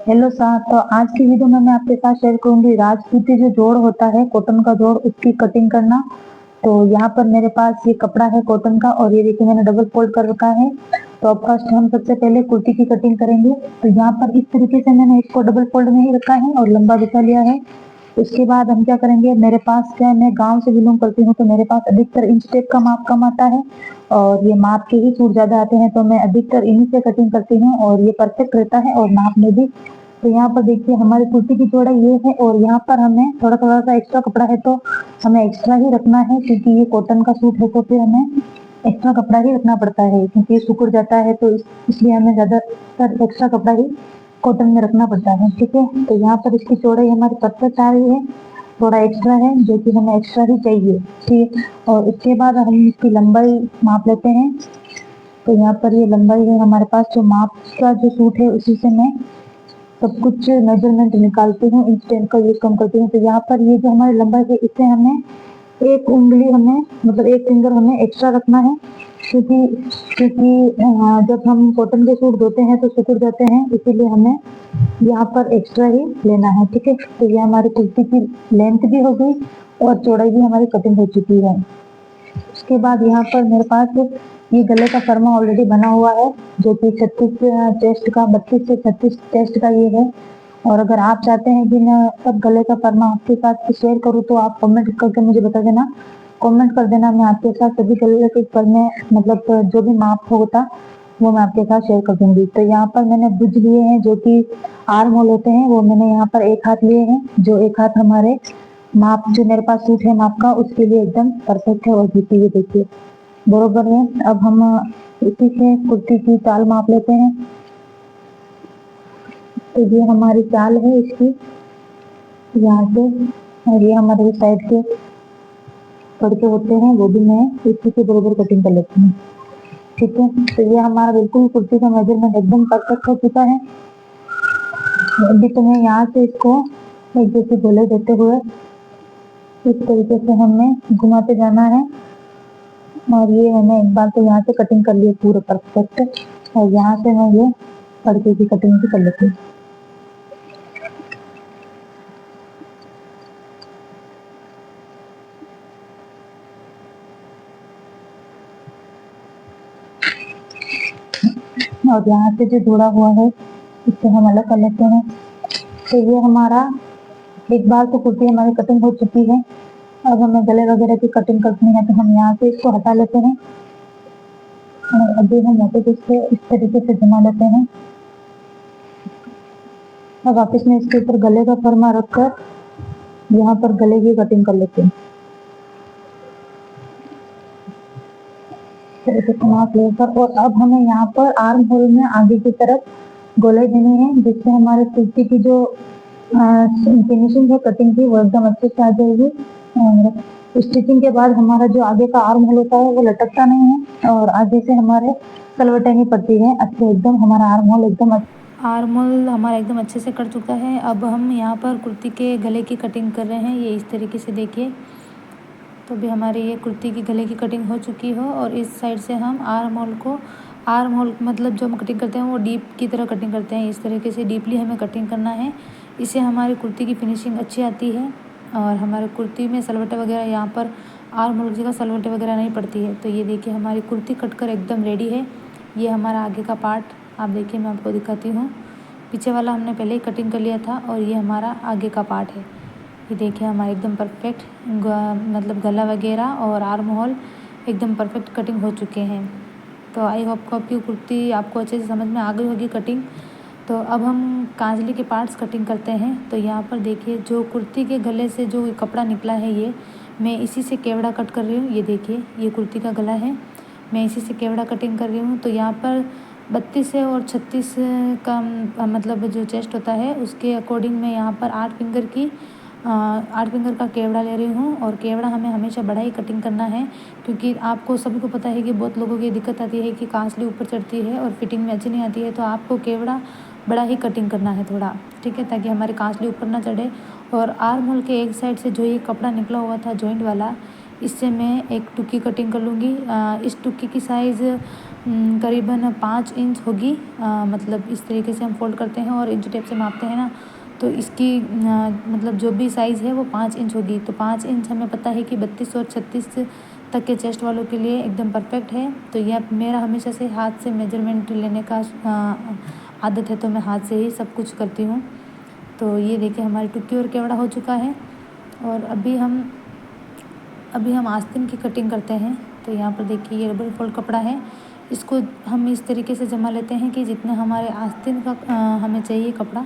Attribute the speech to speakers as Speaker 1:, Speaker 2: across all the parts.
Speaker 1: Hello साहब, तो आज की वीडियो में मैं आपके साथ शेयर करूंगी राजपूती जो जोड़ होता है, कॉटन का जोड़, उसकी कटिंग करना। तो यहाँ पर मेरे पास ये कपड़ा है कॉटन का और ये देखिए मैंने डबल फोल्ड कर रखा है। तो अब फर्स्ट हम सबसे पहले कुर्ती की कटिंग करेंगे। तो यहाँ पर इस तरीके से मैंने इसको डबल फोल्ड में ही रखा है और लंबा बिछा लिया है। उसके बाद हम क्या करेंगे, मेरे पास क्या है, मैं गांव से बिलोंग करती हूँ, तो मेरे पास अधिकतर इंच टेप का माप कम आता है और ये माप के ही सूट ज्यादा आते हैं, तो मैं अधिकतर इन्हीं से कटिंग करती हूँ और ये परफेक्ट रहता है और नाप में भी। तो यहाँ पर देखिए हमारी कुर्ती की चौड़ाई ये है और यहाँ पर हमें थोड़ा थोड़ा सा एक्स्ट्रा कपड़ा है, तो हमें एक्स्ट्रा ही रखना है क्योंकि ये कॉटन का सूट है, तो फिर हमें एक्स्ट्रा कपड़ा ही रखना पड़ता है क्योंकि ये सिकुड़ जाता है, तो इसलिए हमें ज्यादातर एक्स्ट्रा कपड़ा ही कॉटन में रखना पड़ता है। ठीक है, तो यहाँ पर इसकी चौड़ाई हमारी परफेक्ट आ रही है, थोड़ा एक्स्ट्रा है जो कि हमें एक्स्ट्रा ही चाहिए। ठीक, और उसके बाद हम इसकी लंबाई माप लेते हैं। तो यहाँ पर ये लंबाई है हमारे पास, जो माप का जो सूट है उसी से मैं सब कुछ मेजरमेंट निकालती हूँ, इंच का यूज कम करती हूँ। तो यहाँ पर ये जो हमारी लंबाई है, इससे हमें एक उंगली हमें मतलब एक फिंगर हमें एक्स्ट्रा रखना है क्योंकि जब हम कॉटन के सूट धोते हैं तो सिकुड़ जाते हैं, इसीलिए हमें यहाँ पर एक्स्ट्रा ही लेना है। ठीक है, तो ये हमारी कुर्ती की लेंथ भी हो गई और चौड़ाई भी हमारी कटिंग हो चुकी है। उसके बाद यहाँ पर मेरे पास ये गले का फरमा ऑलरेडी बना हुआ है जो कि 36 चेस्ट का, 32 से 36 चेस्ट का ये है। और अगर आप चाहते हैं कि मैं सब गले का फरमा आपके साथ शेयर करूँ तो आप कमेंट करके मुझे बता देना, कमेंट कर देना, मैं आपके साथ सभी गले के फरमे मतलब जो भी माप होता वो मैं आपके साथ शेयर कर दूंगी। तो यहाँ पर मैंने बुज लिए हैं जो कि आर्म होल होते हैं, वो मैंने यहाँ पर एक हाथ लिए हैं, जो एक हाथ हमारे माप जो मेरे पास सूट है माप का उसके लिए एकदम परफेक्ट है और जीती हुई देखिए बरोबर है। अब हम इसी से कुर्ती की चाल माप लेते हैं। तो ये हमारी चाल है इसकी यहाँ से, और ये हमारे साइड के पड़के होते हैं वो भी मैं इसी के बरोबर कटिंग कर लेती हूँ। ठीक है, तो ये हमारा बिल्कुल कुर्ती का मेजरमेंट एकदम परफेक्ट हो चुका है। अभी तो मैं यहाँ से इसको एक जैसे गोले देते हुए इस तरीके से हमें घुमाते जाना है और ये मैंने एक बार तो यहाँ से कटिंग कर ली पूरा परफेक्ट, और यहाँ से मैं ये पड़के की कटिंग भी कर लेती हूँ। और यहाँ से जो जुड़ा हुआ है इससे हम अलग कर लेते हैं। तो ये हमारा एक बार तो कुर्ती हमारी कटिंग हो चुकी है। अब हमें गले वगैरह की कटिंग करनी है, तो हम यहाँ से इसको हटा लेते हैं और अभी हम वापस इसको इस तरीके से जमा लेते हैं और वापस में इसके ऊपर गले का फरमा रखकर यहाँ पर गले की कटिंग कर लेते हैं। लेकर और अब हमें यहाँ पर आर्म होल में आगे की तरफ गोले देने हैं, जिससे हमारे कुर्ती की जो फिनिशिंग है कटिंग की वो एकदम अच्छे से आ जाएगी। और स्टिचिंग के बाद हमारा जो आगे का आर्म होल होता है वो लटकता नहीं है और आगे से हमारे सलवटें नहीं पड़ती है अच्छे, एकदम हमारा आर्म होल हमारा एकदम अच्छे से कट चुका है। अब हम यहाँ पर कुर्ती के गले की कटिंग कर रहे हैं, ये इस तरीके से देखिए। तो भी हमारी ये कुर्ती की गले की कटिंग हो चुकी हो और इस साइड से हम आर्म होल मतलब जो हम कटिंग करते हैं वो डीप की तरह कटिंग करते हैं, इस तरीके से डीपली हमें कटिंग करना है। इससे हमारी कुर्ती की फिनिशिंग अच्छी आती है और हमारे कुर्ती में सलवटें वगैरह यहाँ पर आर्म होल की जगह सलवटें वगैरह नहीं पड़ती है। तो ये देखिए हमारी कुर्ती कटकर एकदम रेडी है। ये हमारा आगे का पार्ट आप देखिए, मैं आपको दिखाती हूँ। पीछे वाला हमने पहले ही कटिंग कर लिया था और ये हमारा आगे का पार्ट है। ये देखिए हमारा एकदम परफेक्ट मतलब गला वगैरह और आर्म होल एकदम परफेक्ट कटिंग हो चुके हैं। तो आई होप आपकी कुर्ती आपको अच्छे से समझ में आ गई होगी कटिंग। तो अब हम कांजली के पार्ट्स कटिंग करते हैं। तो यहाँ पर देखिए जो कुर्ती के गले से जो कपड़ा निकला है ये मैं इसी से केवड़ा कट कर रही हूँ। ये देखिए ये कुर्ती का गला है, मैं इसी से केवड़ा कटिंग कर रही हूँ। तो यहाँ पर 32 से और 36 का मतलब जो चेस्ट होता है उसके अकॉर्डिंग मैं यहाँ पर 8 फिंगर का केवड़ा ले रही हूँ। और केवड़ा हमें हमेशा बड़ा ही कटिंग करना है क्योंकि आपको सभी को पता है कि बहुत लोगों की दिक्कत आती है कि कांसली ऊपर चढ़ती है और फिटिंग में अच्छी नहीं आती है। तो आपको केवड़ा बड़ा ही कटिंग करना है थोड़ा, ठीक है, ताकि हमारी कांसली ऊपर ना चढ़े। और आर्म होल के एक साइड से जो ये कपड़ा निकला हुआ था जॉइंट वाला, इससे मैं एक टुकी कटिंग कर लूँगी। इस टुकी की साइज़ करीबन 5 इंच होगी। मतलब इस तरीके से हम फ़ोल्ड करते हैं और इंच टेप से मापते हैं ना, तो इसकी मतलब जो भी साइज़ है वो 5 इंच होगी। तो 5 इंच हमें पता है कि 32 और 36 तक के चेस्ट वालों के लिए एकदम परफेक्ट है। तो यह मेरा हमेशा से हाथ से मेजरमेंट लेने का आदत है, तो मैं हाथ से ही सब कुछ करती हूँ। तो ये देखिए हमारी टुक्की और केवड़ा हो चुका है। और अभी हम आस्तीन की कटिंग करते हैं। तो यहाँ पर देखिए ये डबल फोल्ड कपड़ा है, इसको हम इस तरीके से जमा लेते हैं कि जितना हमारे आस्तीन का हमें चाहिए कपड़ा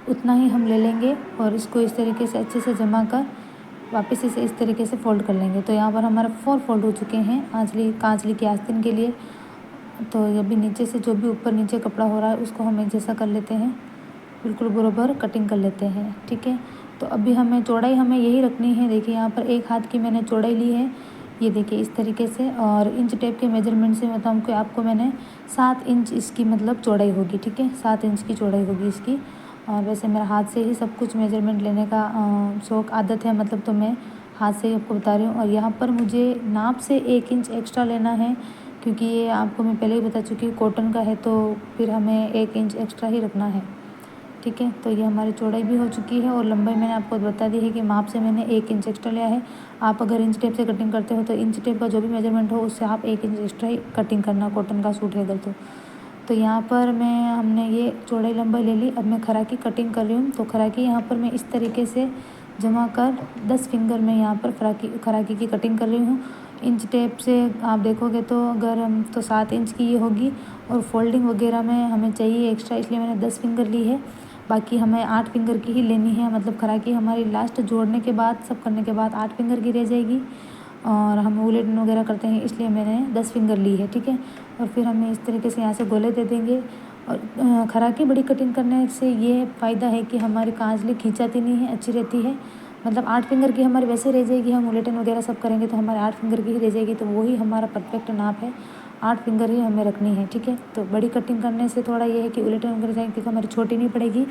Speaker 1: उतना ही हम ले लेंगे और इसको इस तरीके से अच्छे से जमा कर वापस इसे इस तरीके से फ़ोल्ड कर लेंगे। तो यहाँ पर हमारे 4 फोल्ड हो चुके हैं कांचली की आस्तीन के लिए। तो अभी नीचे से जो भी ऊपर नीचे कपड़ा हो रहा है उसको हम एक जैसा कर लेते हैं, बिल्कुल बराबर कटिंग कर लेते हैं, ठीक है। तो अभी हमें चौड़ाई हमें यही रखनी है। देखिए यहाँ पर 1 हाथ की मैंने चौड़ाई ली है, ये देखिए इस तरीके से। और इंच टेप के मेजरमेंट से बताऊँ कि आपको मैंने 7 इंच इसकी मतलब चौड़ाई होगी, ठीक है, 7 इंच की चौड़ाई होगी इसकी। और वैसे मेरा हाथ से ही सब कुछ मेजरमेंट लेने का शौक आदत है, मतलब तो मैं हाथ से ही आपको बता रही हूँ। और यहाँ पर मुझे नाप से 1 इंच एक्स्ट्रा लेना है, क्योंकि ये आपको मैं पहले ही बता चुकी हूँ कॉटन का है, तो फिर हमें 1 इंच एक्स्ट्रा ही रखना है, ठीक है। तो ये हमारी चौड़ाई भी हो चुकी है और लंबाई मैंने आपको बता दी है कि माप से मैंने 1 इंच एक्स्ट्रा लिया है। आप अगर इंच टेप से कटिंग करते हो तो इंच टेप का जो भी मेजरमेंट हो उससे आप 1 इंच एक्स्ट्रा ही कटिंग करना, कॉटन का सूट है अगर तो यहाँ पर हमने ये चौड़ाई लंबाई ले ली। अब मैं खरा की कटिंग कर रही हूँ। तो खराकी यहाँ पर मैं इस तरीके से जमा कर 10 फिंगर में यहाँ पर खराकी की कटिंग कर रही हूँ। इंच टेप से आप देखोगे तो अगर तो 7 इंच की ये होगी और फोल्डिंग वगैरह में हमें चाहिए एक्स्ट्रा, इसलिए मैंने 10 फिंगर ली है। बाकी हमें 8 फिंगर की ही लेनी है, मतलब खराकी हमारी लास्ट जोड़ने के बाद सब करने के बाद 8 फिंगर की रह जाएगी। और हम उलटन वगैरह करते हैं इसलिए मैंने 10 फिंगर ली है, ठीक है। और फिर हमें इस तरीके से यहाँ से गोले दे देंगे। और खराकी बड़ी कटिंग करने से ये फ़ायदा है कि हमारी कांचली खींचाती नहीं है, अच्छी रहती है। मतलब 8 फिंगर की हमारी वैसे रह जाएगी, हम उलटन वगैरह सब करेंगे तो हमारे 8 फिंगर की ही रह जाएगी, तो वही हमारा परफेक्ट नाप है, 8 फिंगर ही हमें रखनी है, ठीक है। तो बड़ी कटिंग करने से थोड़ा ये है कि उलटन वगैरह जाएंगे क्योंकि हमारी छोटी नहीं पड़ेगी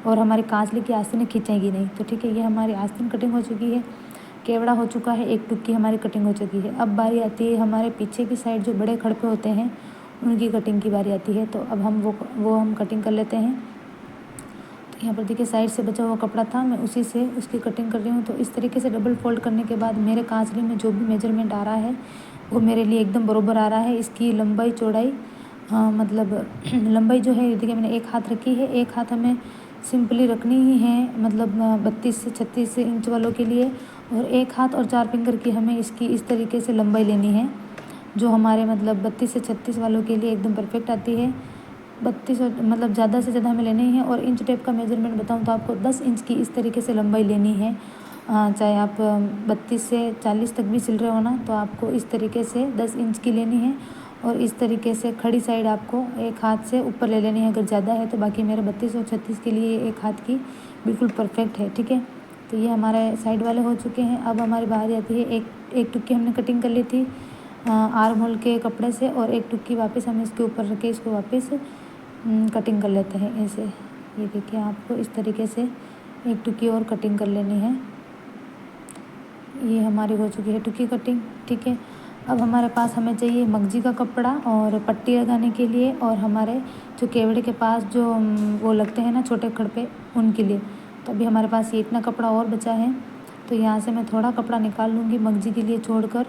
Speaker 1: और हमारी कांचली की आस्तीनें खींचेंगी नहीं। तो ठीक है, ये हमारी आस्तीन कटिंग हो चुकी है, केवड़ा हो चुका है, एक टुक्की हमारी कटिंग हो चुकी है। अब बारी आती है हमारे पीछे की साइड जो बड़े खड़पे होते हैं उनकी कटिंग की बारी आती है। तो अब हम वो हम कटिंग कर लेते हैं। तो यहाँ पर देखिए साइड से बचा हुआ कपड़ा था, मैं उसी से उसकी कटिंग कर रही हूँ। तो इस तरीके से डबल फोल्ड करने के बाद मेरे कांचली में जो भी मेजरमेंट आ रहा है वो मेरे लिए एकदम बराबर आ रहा है। इसकी लंबाई चौड़ाई मतलब लंबाई जो है देखिए मैंने 1 हाथ रखी है, 1 हाथ हमें सिंपली रखनी ही है, मतलब 32 से 36 इंच वालों के लिए। और 1 हाथ और 4 फिंगर की हमें इसकी इस तरीके से लंबाई लेनी है, जो हमारे मतलब 32 से 36 वालों के लिए एकदम परफेक्ट आती है। 32 और मतलब ज़्यादा से ज़्यादा हमें लेनी है। और इंच टेप का मेजरमेंट बताऊँ तो आपको 10 इंच की इस तरीके से लंबाई लेनी है। चाहे आप 32 से 40 तक भी सिल रहे हो ना, तो आपको इस तरीके से 10 इंच की लेनी है। और इस तरीके से खड़ी साइड आपको 1 हाथ से ऊपर ले लेनी है अगर ज़्यादा है तो। बाकी मेरे 32 और 36 के लिए 1 हाथ की बिल्कुल परफेक्ट है, ठीक है। तो ये हमारे साइड वाले हो चुके हैं। अब हमारी बारी आती है एक टुक्की हमने कटिंग कर ली थी आर्म होल के कपड़े से, और एक टुक्की वापस हम इसके ऊपर रख के इसको वापस कटिंग कर लेते हैं ऐसे। ये देखिए आपको इस तरीके से एक टुक्की और कटिंग कर लेनी है। ये हमारी हो चुकी है टुक्की कटिंग, ठीक है। अब हमारे पास हमें चाहिए मगजी का कपड़ा और पट्टी लगाने के लिए, और हमारे जो केवड़े के पास जो वो लगते हैं ना छोटे खड़पे, उनके लिए। तो अभी हमारे पास ये इतना कपड़ा और बचा है। तो यहाँ से मैं थोड़ा कपड़ा निकाल लूँगी मगजी के लिए छोड़कर।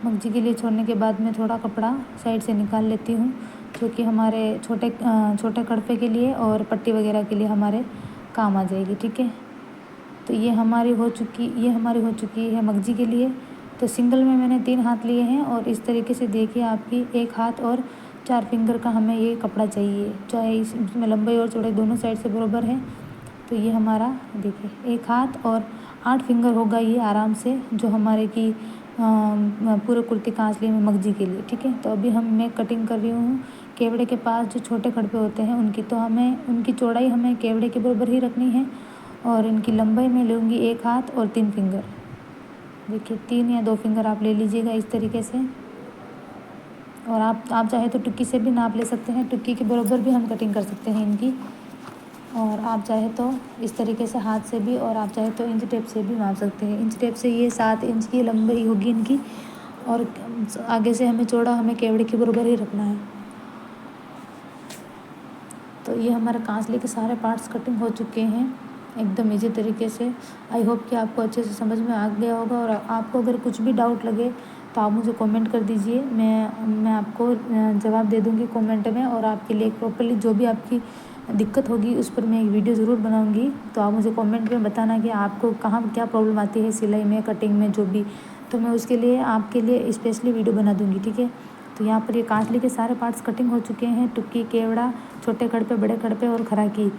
Speaker 1: मगजी के लिए छोड़ने के बाद मैं थोड़ा कपड़ा साइड से निकाल लेती हूँ, जो कि हमारे छोटे खड़पे के लिए और पट्टी वगैरह के लिए हमारे काम आ जाएगी, ठीक है। तो ये हमारी हो चुकी है मगजी के लिए। तो सिंगल में मैंने 3 हाथ लिए हैं, और इस तरीके से देखिए आपकी 1 हाथ और 4 फिंगर का हमें ये कपड़ा चाहिए, चाहे इसमें लंबाई और चौड़ाई दोनों साइड से बराबर है। तो ये हमारा देखिए 1 हाथ और 8 फिंगर होगा ये आराम से, जो हमारे की पूरे कुर्ती कांचली में मगजी के लिए, ठीक है। तो अभी मैं कटिंग कर रही हूँ केवड़े के पास जो छोटे खड़पे होते हैं उनकी। तो हमें उनकी चौड़ाई हमें केवड़े के बराबर ही रखनी है, और इनकी लंबाई में लूँगी 1 हाथ और 3 फिंगर। देखिए 3 या 2 फिंगर आप ले लीजिएगा इस तरीके से। और आप चाहे तो टुक्की से भी नाप ले सकते हैं, टुक्की के बराबर भी हम कटिंग कर सकते हैं इनकी। और आप चाहे तो इस तरीके से हाथ से भी, और आप चाहे तो इंच टेप से भी नाप सकते हैं। इंच टेप से ये 7 इंच की लंबाई होगी इनकी, और आगे से हमें चौड़ा हमें केवड़े के बराबर ही रखना है। तो ये हमारे कांसले के सारे पार्ट्स कटिंग हो चुके हैं एकदम इजी तरीके से। आई होप कि आपको अच्छे से समझ में आ गया होगा, और आपको अगर कुछ भी डाउट लगे तो आप मुझे कमेंट कर दीजिए, मैं आपको जवाब दे दूँगी कमेंट में, और आपके लिए प्रॉपर्ली जो भी आपकी दिक्कत होगी उस पर मैं एक वीडियो ज़रूर बनाऊँगी। तो आप मुझे कमेंट में बताना कि आपको कहाँ क्या प्रॉब्लम आती है सिलाई में, कटिंग में, जो भी, तो मैं उसके लिए आपके लिए स्पेशली वीडियो बना दूँगी, ठीक है। तो यहाँ पर ये कांसले के सारे पार्ट्स कटिंग हो चुके हैं, टुक्की, केवड़ा, छोटे खड़पे, बड़े खड़पे और खराकी,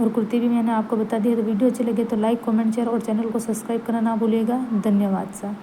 Speaker 1: और कुर्ती भी मैंने आपको बता दी है। तो वीडियो अच्छी लगे तो लाइक, कमेंट, शेयर और चैनल को सब्सक्राइब करना ना भूलिएगा। धन्यवाद सा।